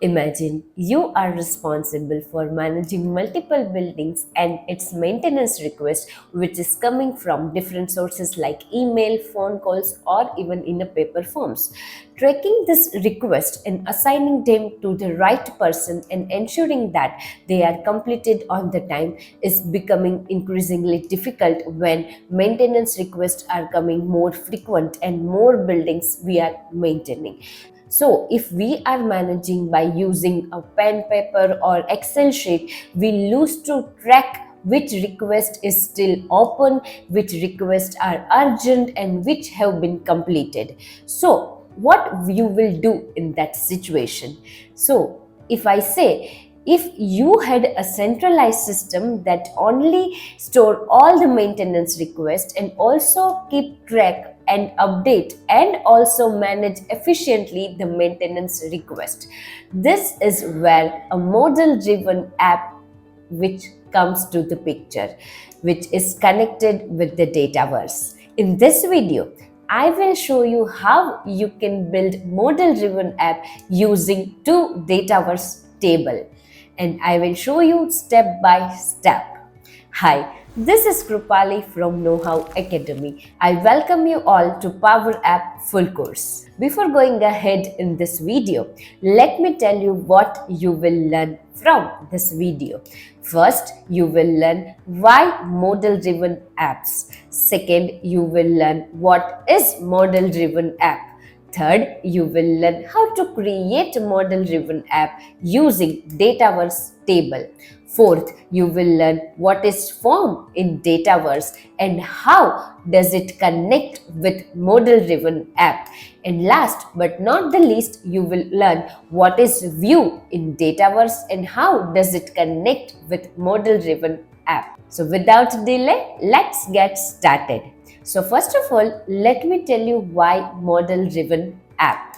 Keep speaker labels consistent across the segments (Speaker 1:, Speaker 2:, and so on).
Speaker 1: Imagine you are responsible for managing multiple buildings and its maintenance request, which is coming from different sources like email, phone calls, or even in a paper forms. Tracking this request and assigning them to the right person and ensuring that they are completed on the time is becoming increasingly difficult when maintenance requests are coming more frequent and more buildings we are maintaining. So, if we are managing by using a pen, paper, or Excel sheet, we lose to track which request is still open, which requests are urgent, and which have been completed. So, what you will do in that situation? So, if I say, if you had a centralized system that only store all the maintenance requests and also keep track and update and also manage efficiently the maintenance request. This is where a model driven app which comes to the picture, which is connected with the Dataverse. In this video, I will show you how you can build model driven app using two Dataverse table, and I will show you step by step. Hi, this is Krupali from KnowHow Academy. I welcome you all to PowerApp full course. Before going ahead in this video, let me tell you what you will learn from this video. First, you will learn why model-driven apps. Second, you will learn what is model-driven app. Third, you will learn how to create a model-driven app using Dataverse table. Fourth, you will learn what is form in Dataverse and how does it connect with model-driven app. And last but not the least, you will learn what is view in Dataverse and how does it connect with model-driven app. So without delay, let's get started. So first of all, let me tell you why model-driven app.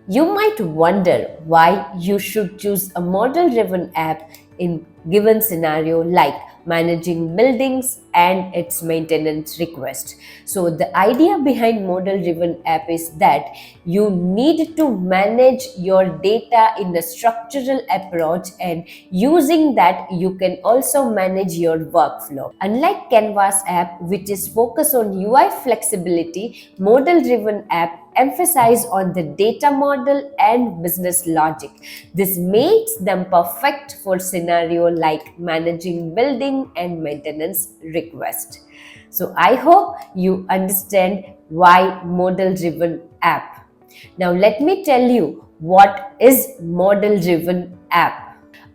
Speaker 1: You might wonder why you should choose a model-driven app in given scenario like managing buildings and its maintenance request. So the idea behind model-driven app is that you need to manage your data in a structural approach, and using that you can also manage your workflow. Unlike Canvas app, which is focused on UI flexibility, model-driven app emphasize on the data model and business logic. This makes them perfect for scenario like managing building and maintenance request. So I hope you understand why model driven app. Now let me tell you what is model driven app.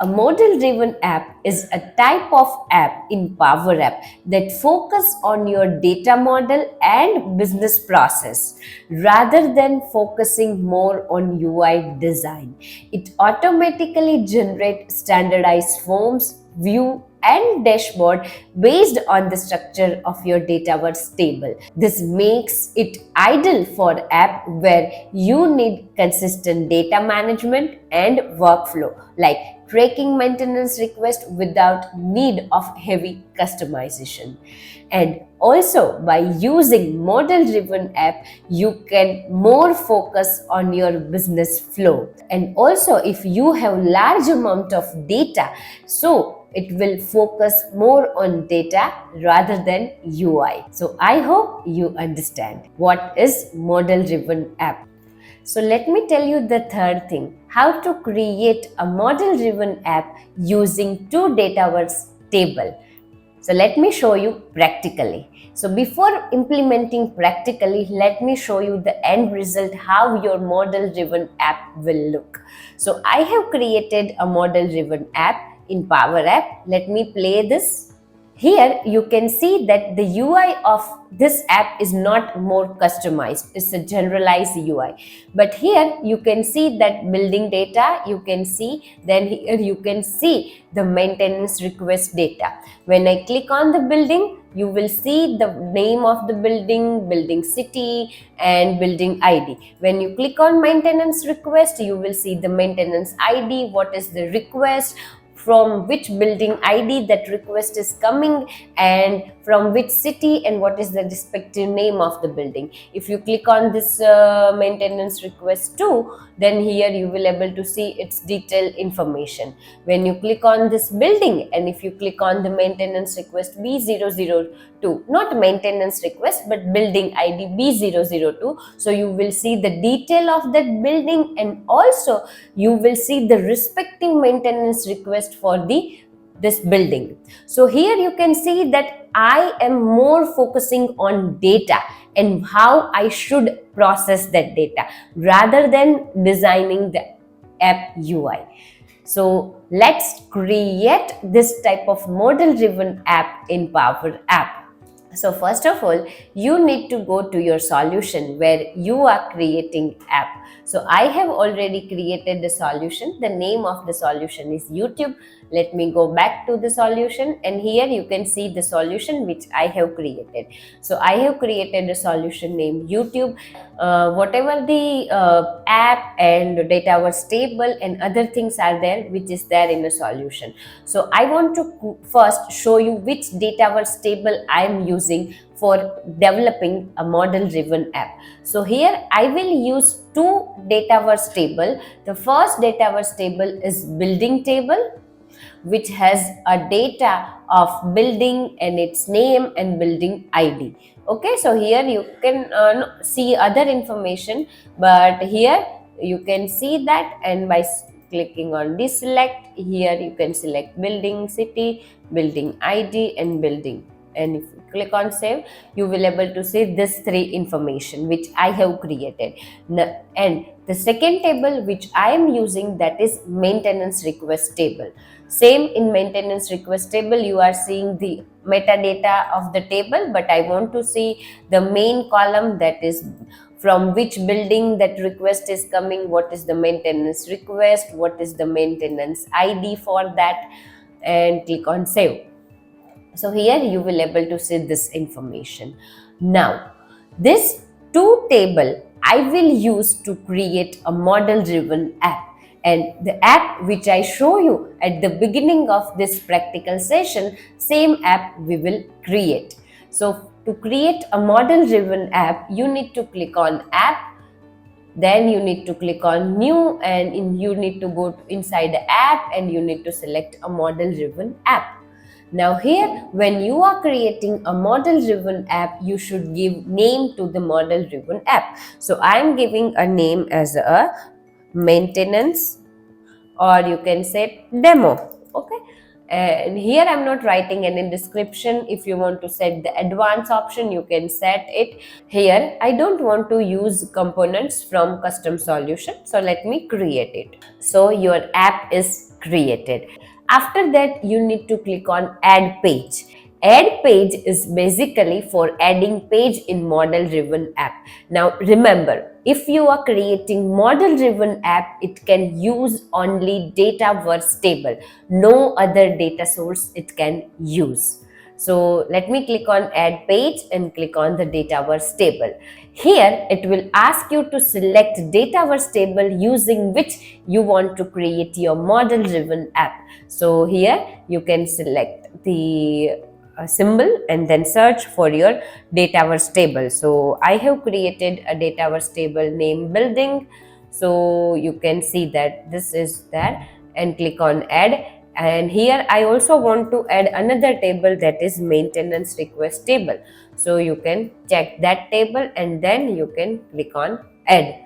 Speaker 1: A model-driven app is a type of app in PowerApp that focus on your data model and business process rather than focusing more on UI design. It automatically generates standardized forms, view, and dashboard based on the structure of your Dataverse table. This makes it ideal for app where you need consistent data management and workflow like tracking maintenance requests without need of heavy customization. And also by using model-driven app, you can more focus on your business flow. And also if you have large amount of data, so it will focus more on data rather than UI. So I hope you understand what is model-driven app. So let me tell you the third thing, how to create a model-driven app using two Dataverse table. So let me show you practically. So before implementing practically, let me show you the end result, how your model-driven app will look. So I have created a model-driven app in PowerApp. Let me play this. Here you can see that the UI of this app is not more customized. It's a generalized UI. But here you can see that building data, you can see, then here you can see the maintenance request data. When I click on the building, you will see the name of the building, building city, and building ID. When you click on maintenance request, you will see the maintenance ID, what is the request, from which building ID that request is coming, and from which city, and what is the respective name of the building. If you click on this maintenance request 2, then here you will able to see its detailed information. When you click on this building, and if you click on the maintenance request B002, not maintenance request but building ID B002, so you will see the detail of that building, and also you will see the respective maintenance request for this building. So here you can see that I am more focusing on data and how I should process that data rather than designing the app UI. So let's create this type of model driven app in PowerApp. So first of all, you need to go to your solution where you are creating app. So I have already created the solution. The name of the solution is YouTube. Let me go back to the solution, and here you can see the solution which I have created. So I have created a solution named YouTube. Whatever the app and Dataverse table and other things are there, which is there in the solution. So I want to first show you which Dataverse table I am using for developing a model driven app. So here I will use two Dataverse table. The first Dataverse table is building table, which has a data of building and its name and building ID. Okay, so here you can see other information, but here you can see that, and by clicking on deselect, here you can select building, city, building ID and building, and if you click on save, you will able to see this three information which I have created. And the second table which I am using, that is maintenance request table. Same in maintenance request table, you are seeing the metadata of the table, but I want to see the main column, that is from which building that request is coming, what is the maintenance request, what is the maintenance ID for that, and click on save. So here you will able to see this information. Now this two table I will use to create a model driven app, and the app which I show you at the beginning of this practical session, same app we will create. So to create a model driven app, you need to click on app, then you need to click on new, and you need to go inside the app and you need to select a model driven app. Now here, when you are creating a model driven app, you should give name to the model driven app. So I am giving a name as a maintenance, or you can say demo. Okay, and here I am not writing any description. If you want to set the advanced option, you can set it. Here I don't want to use components from custom solution, so let me create it. So your app is created. After that, you need to click on add page. Add page is basically for adding page in model driven app. Now remember, if you are creating model driven app, it can use only Dataverse table. No other data source it can use. So let me click on add page and click on the Dataverse table. Here it will ask you to select Dataverse table using which you want to create your model driven app. So here you can select the symbol and then search for your Dataverse table. So I have created a Dataverse table named building. So you can see that this is there, and click on add. And here I also want to add another table, that is maintenance request table. So you can check that table and then you can click on add.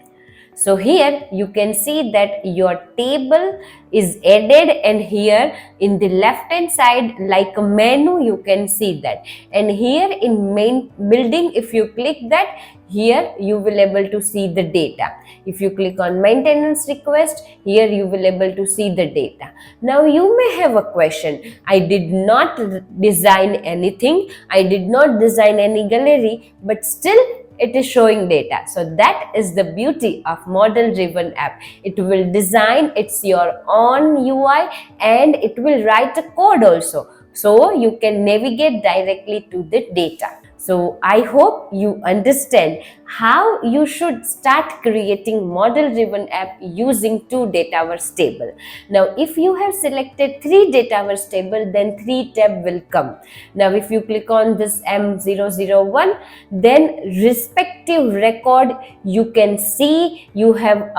Speaker 1: So here you can see that your table is added, and here in the left hand side like a menu you can see that, and here in main building, if you click that, here you will able to see the data. If you click on maintenance request, here you will able to see the data. Now you may have a question, I did not design anything, I did not design any gallery, but still it is showing data. So that is the beauty of model driven app. It will design, it's your own UI, and it will write a code also. So you can navigate directly to the data. So I hope you understand how you should start creating model driven app using 2 Dataverse table. Now if you have selected 3 Dataverse table, then 3 tab will come. Now if you click on this M001, then respective record you can see you have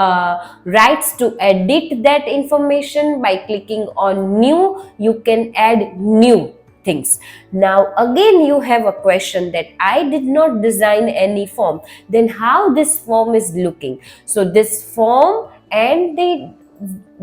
Speaker 1: rights to edit that information. By clicking on new, you can add new things. Now again you have a question that I did not design any form, then how this form is looking. So this form and the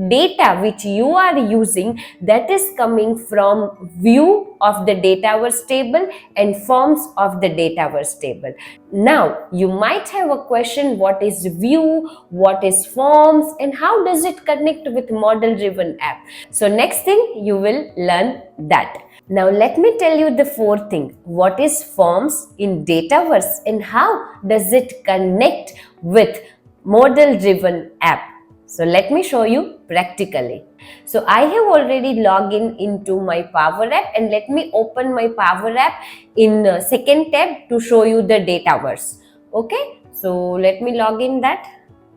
Speaker 1: data which you are using, that is coming from view of the Dataverse table and forms of the Dataverse table. Now you might have a question, what is view, what is forms, and how does it connect with model driven app. So next thing you will learn that. Now let me tell you the fourth thing. What is forms in Dataverse and how does it connect with model driven app? So let me show you practically. So I have already logged into my PowerApp, and let me open my PowerApp in second tab to show you the Dataverse. Okay, so let me log in that.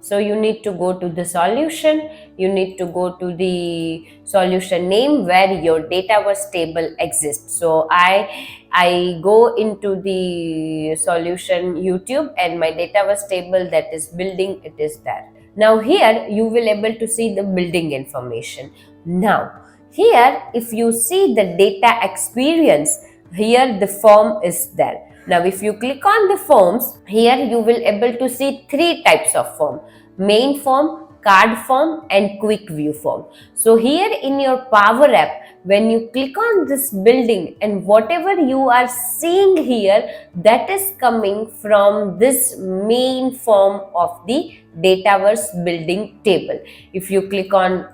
Speaker 1: So you need to go to the solution, you need to go to the solution name where your Dataverse table exists. So I go into the solution YouTube, and my Dataverse table, that is building, it is there. Now here you will able to see the building information. Now here if you see the data experience, here the form is there. Now if you click on the forms, here you will able to see 3 types of form: main form, card form, and quick view form. So here in your PowerApp, when you click on this building, and whatever you are seeing here, that is coming from this main form of the Dataverse building table. If you click on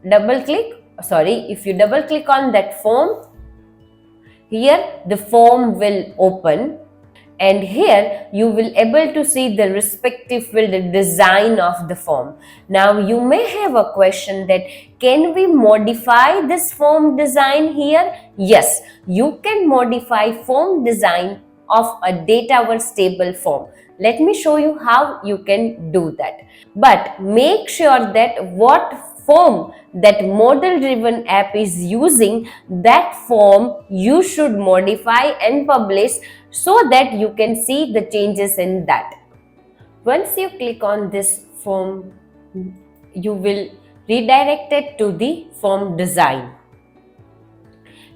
Speaker 1: if you double click on that form, here the form will open, and here you will able to see the respective field design of the form. Now you may have a question that can we modify this form design here? Yes, you can modify form design of a Dataverse table form. Let me show you how you can do that. But make sure that what form that model driven app is using, that form you should modify and publish so that you can see the changes in that. Once you click on this form, you will redirect it to the form design.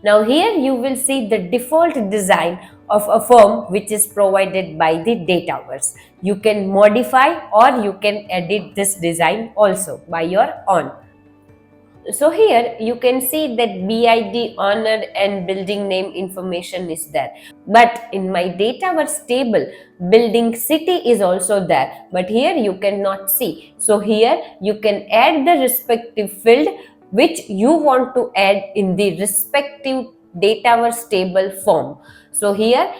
Speaker 1: Now here you will see the default design of a form which is provided by the Dataverse. You can modify or you can edit this design also by your own. So here you can see that BID, owner, and building name information is there. But in my Dataverse table, building city is also there. But here you cannot see. So here you can add the respective field which you want to add in the respective Dataverse table form. So here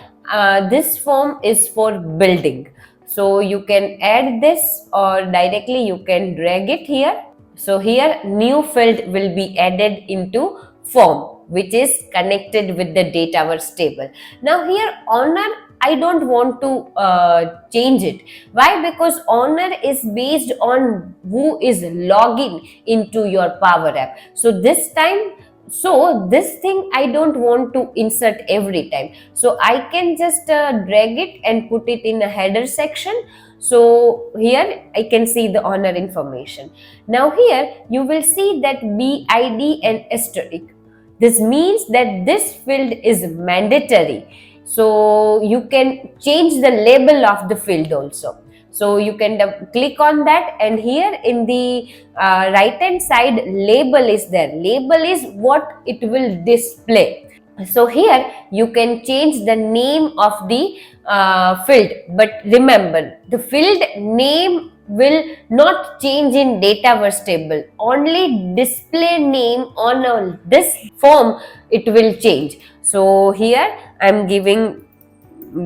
Speaker 1: this form is for building. So you can add this or directly you can drag it here. So here new field will be added into form which is connected with the Dataverse table. Now here owner, I don't want to change it. Why? Because owner is based on who is logging into your PowerApp. So this thing I don't want to insert every time. So I can just drag it and put it in a header section. So here I can see the owner information. Now here you will see that BID and asterisk. This means that this field is mandatory. So you can change the label of the field also. So you can click on that, and here in the right hand side label is there. Label is what it will display. So here you can change the name of the field, but remember the field name will not change in Dataverse table. Only display name on this form it will change. So here I am giving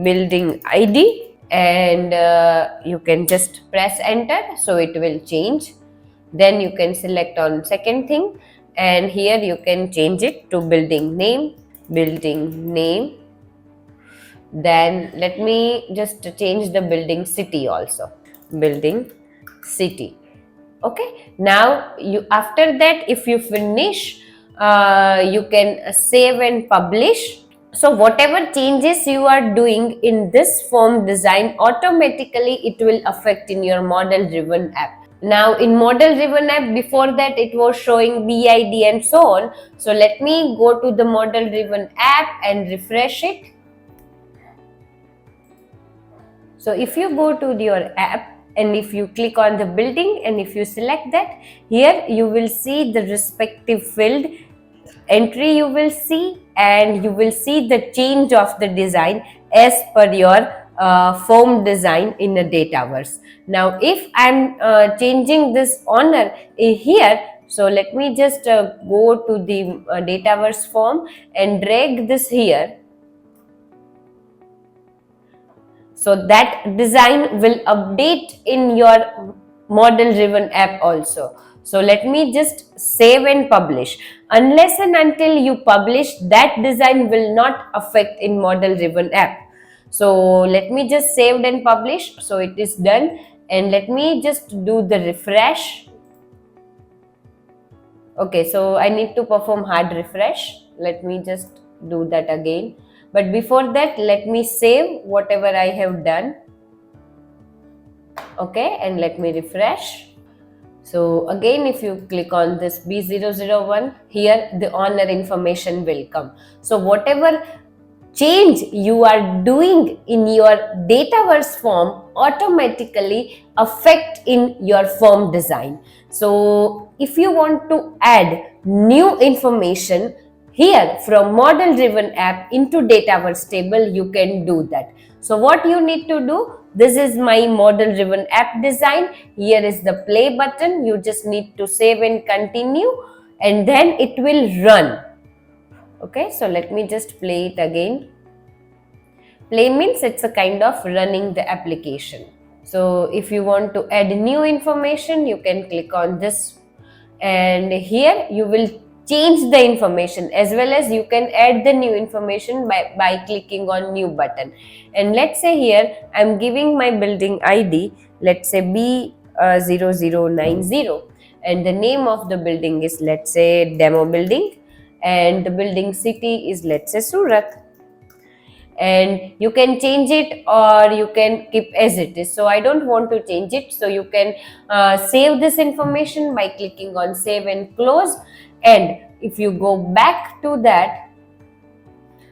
Speaker 1: building ID, and you can just press enter, so it will change. Then you can select on second thing, and here you can change it to building name, Then let me just change the building city also. Building city. Okay, now you, after that, if you finish, you can save and publish. So whatever changes you are doing in this form design, automatically it will affect in your model driven app. Now in model driven app, before that it was showing BID and so on. So let me go to the model driven app and refresh it. So if you go to your app and if you click on the building and if you select that, here you will see the respective field entry you will see, and you will see the change of the design as per your form design in a Dataverse. Now if I am changing this honor here, so let me just go to the Dataverse form and drag this here. So that design will update in your model driven app also. So let me just save and publish. Unless and until you publish, that design will not affect in model driven app. So let me just save and publish. So it is done, and let me just do the refresh. Okay, so I need to perform hard refresh. Let me just do that again. But before that, let me save whatever I have done. Okay, and let me refresh. So again, if you click on this B001, here the honor information will come. So whatever change you are doing in your Dataverse form automatically affect in your form design. So if you want to add new information here from model driven app into Dataverse table, you can do that. So what you need to do, this is my model driven app design. Here is the play button. You just need to save and continue, and then it will run. Okay, so let me just play it again. Play means it's a kind of running the application. So if you want to add new information, you can click on this, and here you will change the information, as well as you can add the new information by clicking on new button. And let's say here I'm giving my building ID, let's say B0090, and the name of the building is, let's say, demo building, and the building city is, let's say, Surat. And you can change it or you can keep as it is. So I don't want to change it, so you can save this information by clicking on save and close. And if you go back to that,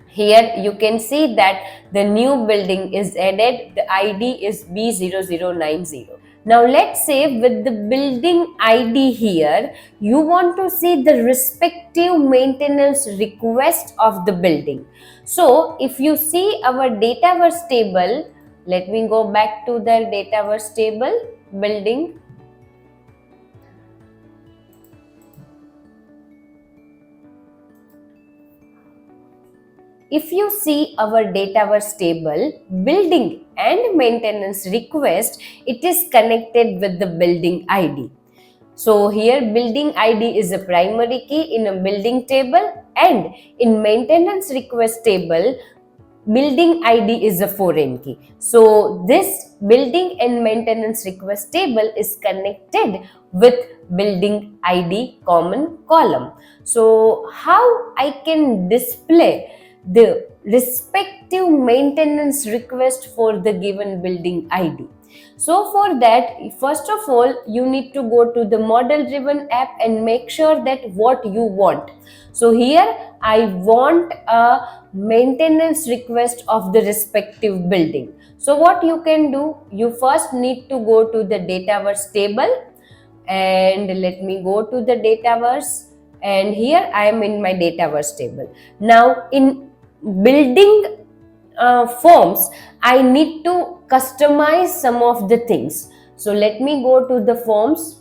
Speaker 1: here you can see that the new building is added. The ID is B0090. Now let's say with the building ID here, you want to see the respective maintenance request of the building. So if you see our Dataverse table, let me go back to the Dataverse table, building. If you see our Dataverse table, building and maintenance request, it is connected with the building ID. So here building ID is a primary key in a building table, and in maintenance request table, building ID is a foreign key. So this building and maintenance request table is connected with building ID common column. So how I can display the respective maintenance request for the given building ID? So for that, first of all, you need to go to the model driven app and make sure that what you want. So here I want a maintenance request of the respective building. So what you can do, you first need to go to the Dataverse table, and let me go to the Dataverse, and here I am in my Dataverse table. Now in building forms, I need to customize some of the things. So let me go to the forms,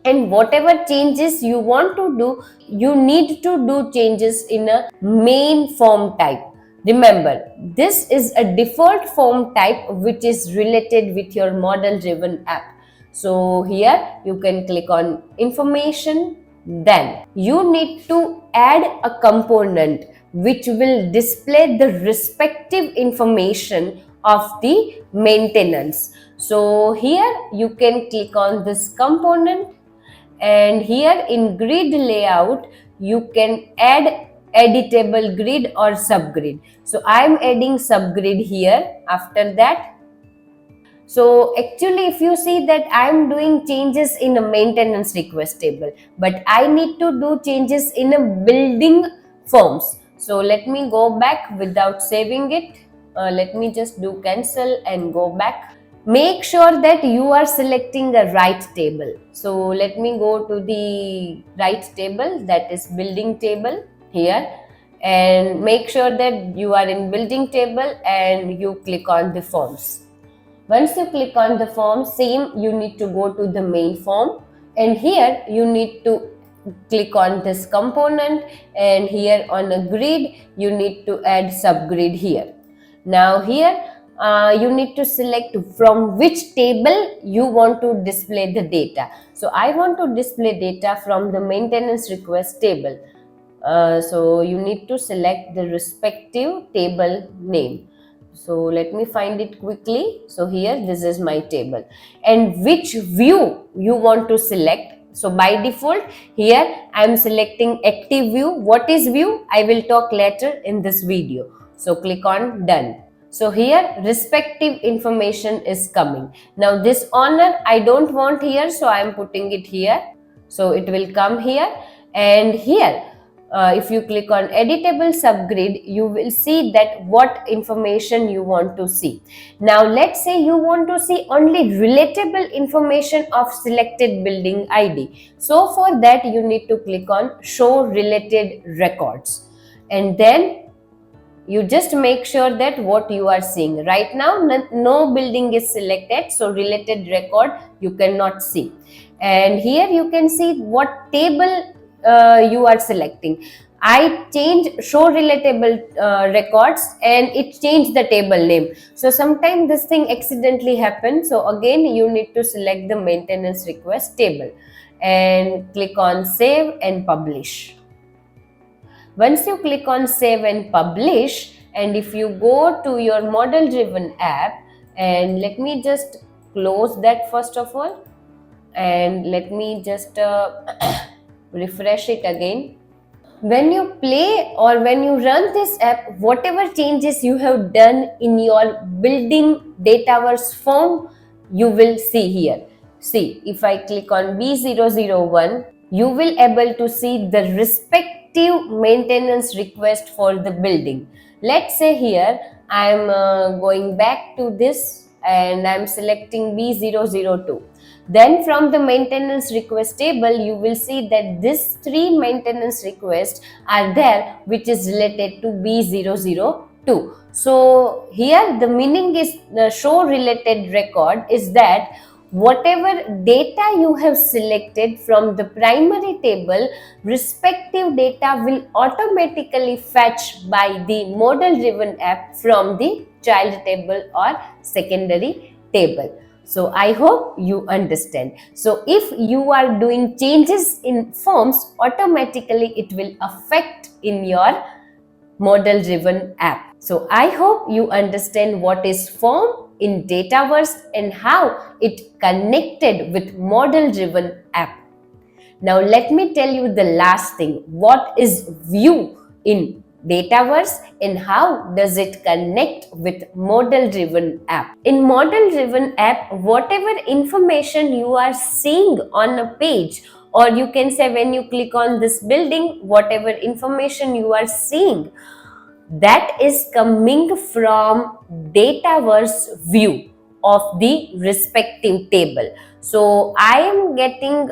Speaker 1: and whatever changes you want to do, you need to do changes in a main form type. Remember, this is a default form type which is related with your model driven app. So here you can click on information. Then you need to add a component which will display the respective information of the maintenance. So here you can click on this component, and here in grid layout you can add editable grid or subgrid. So I am adding subgrid here. After that, so actually if you see that I am doing changes in a maintenance request table, but I need to do changes in a building forms. So let me go back without saving it. Let me just do cancel and go back. Make sure that you are selecting the right table. So let me go to the right table, that is building table here, and make sure that you are in building table and you click on the forms. Once you click on the form, same you need to go to the main form, and here you need to click on this component, and here on a grid you need to add subgrid here. Now here you need to select from which table you want to display the data. So I want to display data from the maintenance request table. So you need to select the respective table name. So let me find it quickly. So here this is my table, and which view you want to select. So by default here I am selecting active view. What is view? I will talk later in this video. So click on done. So here respective information is coming. Now this owner I don't want here, so I am putting it here. So it will come here, and here if you click on editable subgrid, you will see that what information you want to see. Now let's say you want to see only relatable information of selected building ID. So for that you need to click on show related records, and then you just make sure that what you are seeing right now, no building is selected, so related record you cannot see. And here you can see what table you are selecting. I changed show relatable records, and it changed the table name. So sometimes this thing accidentally happens. So again you need to select the maintenance request table and click on save and publish. Once you click on save and publish, and if you go to your model driven app, and let me just close that first of all, and let me just refresh it again. When you play or when you run this app, whatever changes you have done in your building Dataverse form, you will see here. See, if I click on B001, you will able to see the respective maintenance request for the building. Let's say here I am going back to this, and I am selecting B002. Then from the maintenance request table, you will see that these three maintenance requests are there, which is related to B002. So here the meaning is the show related record is that whatever data you have selected from the primary table, respective data will automatically fetch by the model driven app from the child table or secondary table. So I hope you understand. So if you are doing changes in forms, automatically it will affect in your model driven app. So I hope you understand what is form in Dataverse and how it connected with model driven app. Now let me tell you the last thing. What is view in Dataverse and how does it connect with model driven app? In model driven app, whatever information you are seeing on a page, or you can say when you click on this building, whatever information you are seeing, that is coming from Dataverse view of the respective table. So I am getting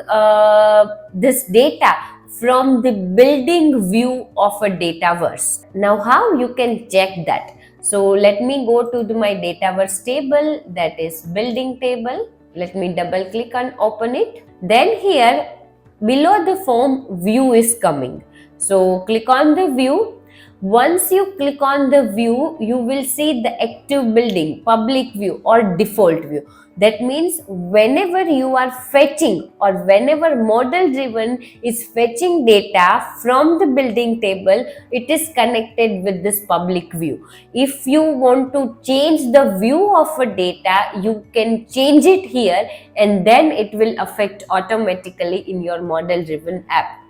Speaker 1: this data from the building view of a Dataverse. Now how you can check that? So let me go to my Dataverse table, that is building table. Let me double click and open it. Then here below the form view is coming. So click on the view. Once you click on the view, you will see the active building, public view or default view. That means whenever you are fetching or whenever model driven is fetching data from the building table, it is connected with this public view. If you want to change the view of a data, you can change it here and then it will affect automatically in your model driven app.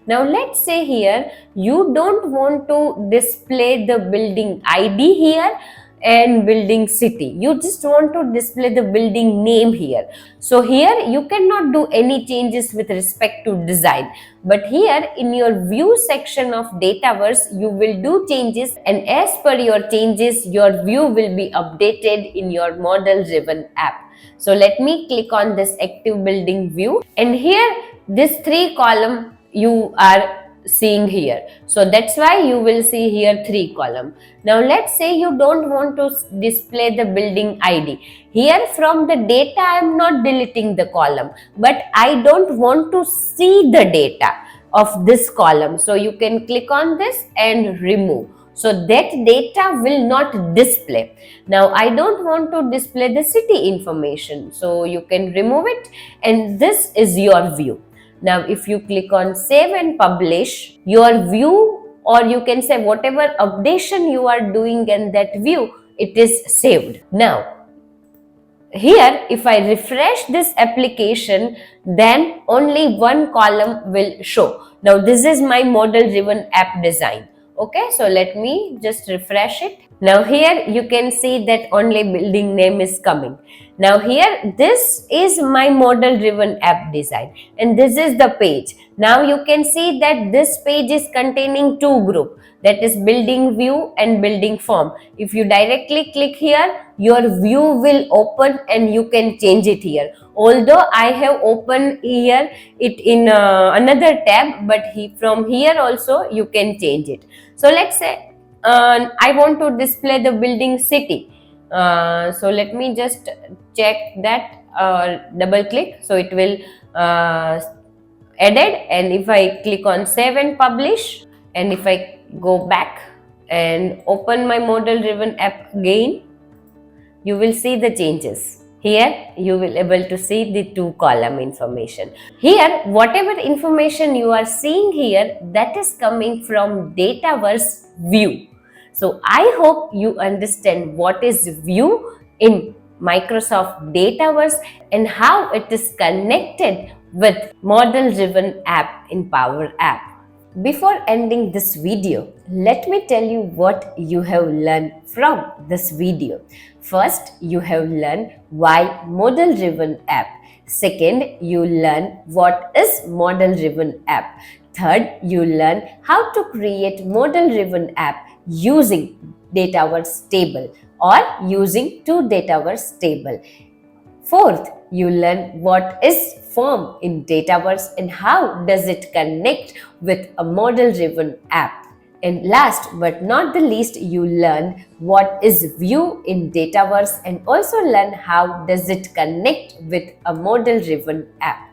Speaker 1: Now let's say here you don't want to display the building ID here and building city. You just want to display the building name here. So here you cannot do any changes with respect to design. But here in your view section of Dataverse, you will do changes, and as per your changes, your view will be updated in your model driven app. So let me click on this active building view, and here this 3 column you are seeing here. So that's why you will see here 3 column. Now let's say you don't want to display the building ID. Here from the data I am not deleting the column, but I don't want to see the data of this column. So you can click on this and remove. So that data will not display. Now I don't want to display the city information. So you can remove it, and this is your view. Now if you click on save and publish, your view, or you can say whatever updation you are doing in that view, it is saved. Now here if I refresh this application, then only 1 column will show. Now this is my model driven app design. Okay, so let me just refresh it. Now here you can see that only building name is coming. Now here this is my model driven app design, and this is the page. Now you can see that this page is containing 2 groups, that is building view and building form. If you directly click here, your view will open and you can change it here. Although I have opened here it in another tab, but from here also you can change it. So let's say I want to display the building city. So let me just check that, double click, so it will added, and if I click on save and publish, and if I go back and open my model driven app again, you will see the changes. Here you will able to see the 2 column information. Here whatever information you are seeing here, that is coming from Dataverse view. So I hope you understand what is view in Microsoft Dataverse and how it is connected with model driven app in PowerApp. Before ending this video, let me tell you what you have learned from this video. First, you have learned why model driven app. Second, you learn what is model driven app. Third, you learn how to create model driven app using Dataverse table or using 2 Dataverse table. Fourth, you learn what is form in Dataverse and how does it connect with a model-driven app. And last but not the least, you learn what is view in Dataverse and also learn how does it connect with a model-driven app.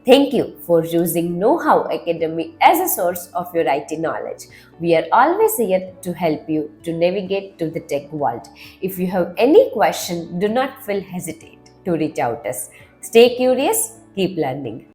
Speaker 1: Thank you for using KnowHow Academy as a source of your IT knowledge. We are always here to help you to navigate to the tech world. If you have any question, do not feel hesitate to reach out us. Stay curious, keep learning.